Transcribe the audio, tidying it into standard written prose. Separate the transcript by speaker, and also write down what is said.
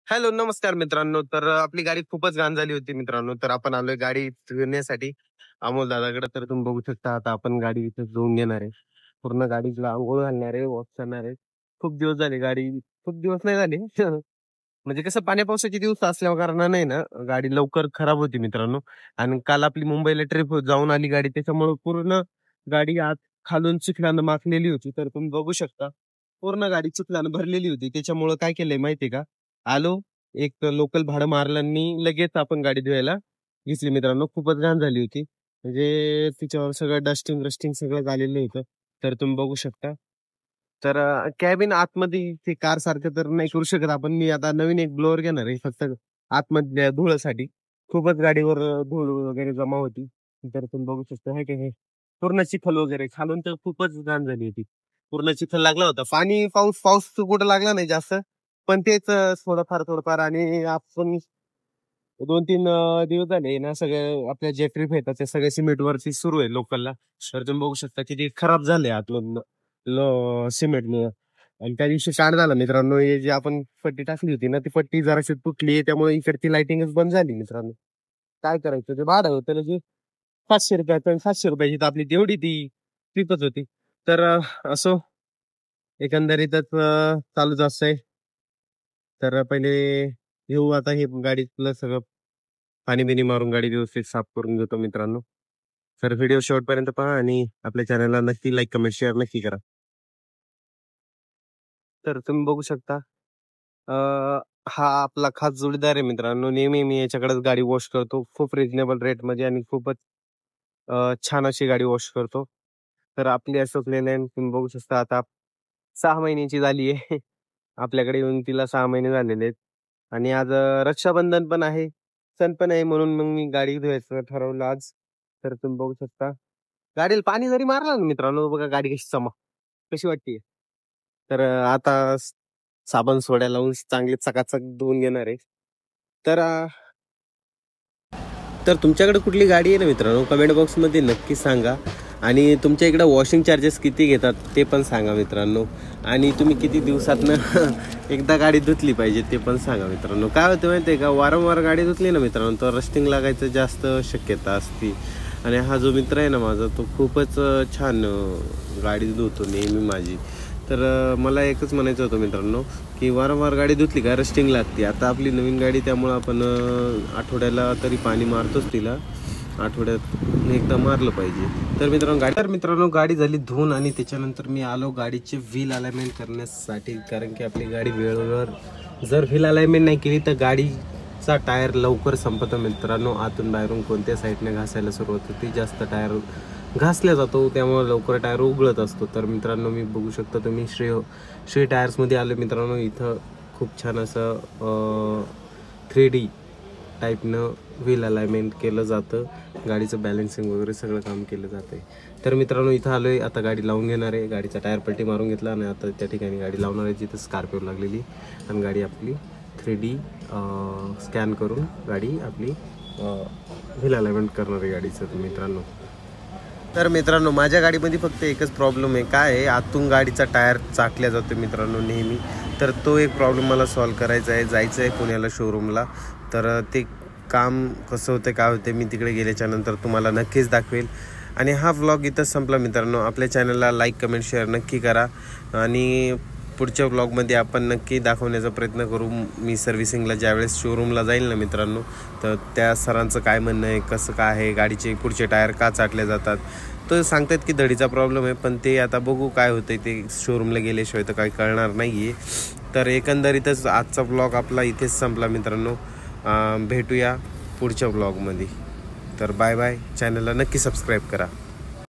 Speaker 1: Hello, नमस्कार मित्रांनो. तर आपली गाडी खूपच घाण झाली होती मित्रांनो. तर आपण आलोय गाडी धुण्यासाठी अमोल दादाकडे. तर तुम्ही बघू शकता आता आपण गाडी इथे धुवून घेणार आहे. पूर्ण गाडीला अंघोळ घालणार आहे, वॉश करणार आहे. खूप दिवस झाले गाडी, खूप दिवस नाही झाले. म्हणजे कसं पाण्या पावसाचे दिवस असल्या कारणाने ना गाडी लवकर खराब होती मित्रांनो. आणि काल आपली मुंबईला ट्रिप जाऊन आली गाडी, त्याच्यामुळे पूर्ण गाडी आत खालून चिखलानं माखलेली होती. तर तुम्ही बघू शकता पूर्ण गाडी चिखलानं भरलेली होती. त्याच्यामुळे काय केलंय माहितीये का, आलो, एक लोकल भाडं मारलं आणि लगेच आपण गाडी धुवायला घेतली मित्रांनो. खूपच घाण झाली होती. म्हणजे तिच्यावर सगळं डस्टिंग सगळं झालेलं होतं. तर तुम्ही बघू शकता. तर कॅबिन आतमध्ये ते कार सारखं तर नाही करू शकत आपण. मी आता नवीन एक ब्लोअर घेणार आहे फक्त आतमधल्या धुळासाठी. खूपच गाडीवर धूळ वगैरे जमा होती. तर तुम्ही बघू शकता हे की हे पूर्ण चिखल वगैरे खालून तर खूपच घाण झाली होती. पूर्ण चिखल लागला होता. पाऊस पाऊस कुठं लागला नाही जास्त. पण तेच थोडंफार आणि आपण 2-3 दिवस झाले ना सगळे आपल्या जे ट्रिप येतात ते सगळे सिमेंट वरती सुरू आहे लोकलला. तर तुम्ही बघू शकता किती खराब झाले आतमधलं सिमेंटमुळे. आणि त्या दिवशी कांड झाला मित्रांनो. हे जे आपण पट्टी टाकली होती ना ती पट्टी जराशी तुटली, त्यामुळे इकडची लाइटिंगच बंद झाली मित्रांनो. काय करायचं, ते भाडं होतं ना जे ₹500 आणि ₹700 तर आपली तेवढी ती ट्रिपच होती. तर असो, एकंदरीतच चालूच असतंय. तर पहिले येऊ आता हे गाडीतलं सगळं पाणी बिनी मारून गाडी व्यवस्थित साफ करून घेतो मित्रांनो. तर व्हिडिओ शेवटपर्यंत पहा आणि आपल्या चॅनलला नक्की लाईक, कमेंट, शेअर नक्की करा. तर तुम्ही बघू शकता हा आपला खास जोडीदार आहे मित्रांनो. नेहमी मी याच्याकडेच गाडी वॉश करतो. खूप रिजनेबल रेटमध्ये आणि खूपच छान अशी गाडी वॉश करतो. तर आपली अशोक लेलँड तुम्ही बघू शकता आता 6 महिन्याची झाली आहे. आपल्याकडे येऊन तिला 6 महिने झालेले आहेत. आणि आज रक्षाबंधन पण आहे, सण पण आहे, म्हणून मग मी गाडी धुवायचं ठरवलं आज. तर तुम्ही बघू शकता गाडीला पाणी जरी मारलं ना मित्रांनो, बघा गाडी कशी कशी वाटते. तर आता साबण सोड्या लावून चांगली चकाचक धुवून घेणार आहे. तर तर तुमच्याकडे कुठली गाडी आहे ना मित्रांनो, कमेंट बॉक्समध्ये नक्की सांगा. आणि तुमच्या इकडे वॉशिंग चार्जेस किती घेतात ते पण सांगा मित्रांनो. आणि तुम्ही किती दिवसातनं एकदा गाडी धुतली पाहिजे ते पण सांगा मित्रांनो. काय होतं माहिती आहे का, वारंवार गाडी धुतली ना मित्रांनो तर रस्टिंग लागायचं जास्त शक्यता असते. आणि हा जो मित्र आहे ना माझा, तो खूपच छान गाडी धुतो नेहमी माझी. तर मला एकच म्हणायचं होतं मित्रांनो की वारंवार गाडी धुतली का रस्टिंग लागते. आता आपली नवीन गाडी, त्यामुळं आपण आठवड्याला तरी पाणी मारतोच तिला. आठवड्यात एकदा मारलं पाहिजे. तर मित्रांनो गाडी झाली धुवून आणि त्याच्यानंतर मी आलो गाडीचे व्हील अलाइनमेंट करण्यासाठी. कारण की आपली गाडी वेळेवर जर व्हील अलाइनमेंट नाही केली तर गाडीचा टायर लवकर संपतो मित्रांनो. आतून बाहेरून कोणत्या साईडने घासायला सुरुवात होती, जास्त टायर घासल्या जातो, त्यामुळे लवकर टायर उघडत असतो. तर मित्रांनो मी बघू शकता तुम्ही श्री टायर्समध्ये आले मित्रांनो. इथं खूप छान असं 3D टाईपनं व्हील अलाइनमेंट केलं जातं. गाडीचं बॅलन्सिंग वगैरे सगळं काम केलं जातं आहे. तर मित्रांनो इथं आलो आहे, आता गाडी लावून घेणार आहे. गाडीचा टायर पलटी मारून घेतला आणि आता त्या ठिकाणी गाडी लावणार आहे जिथं स्कॉर्पिओ लागलेली. आणि गाडी आपली 3D स्कॅन करून गाडी आपली व्हील अलाइनमेंट करणार आहे गाडीचं मित्रांनो. तर मित्रांनो माझ्या गाडीमध्ये फक्त एकच प्रॉब्लेम आहे. काय आहे, आतून गाडीचा टायर चाटल्या जातो मित्रांनो नेहमी. तर तो एक प्रॉब्लेम मला सॉल्व करायचा आहे. जायचं आहे पुण्याला शोरूमला. तर ते काम कसं होतं काय होते मी तिकडे गेल्याच्या नंतर तुम्हाला नक्कीच दाखवेल. आणि हा व्लॉग इथंच संपला मित्रांनो. आपल्या चॅनलला लाईक, कमेंट, शेअर नक्की करा. आणि पुढच्या व्लॉगमध्ये आपण नक्की दाखवण्याचा प्रयत्न करू. मी सर्व्हिसिंगला ज्यावेळेस शोरूमला जाईल ना मित्रांनो, तर त्या सरांचं काय म्हणणं आहे, कसं काय आहे, गाडीचे पुढचे टायर का चाटले जातात. तर सांगतात की धडीचा प्रॉब्लेम आहे, पण ते आता बघू काय होतं ते शोरूमला गेल्याशिवाय तर काही कळणार नाही आहे. तर एकंदरीतच आजचा व्लॉग आपला इथेच संपला मित्रांनो. भेटूया पुढच्या व्लॉगमध्ये. तर बाय बाय. चॅनलला नक्की सबस्क्राईब करा.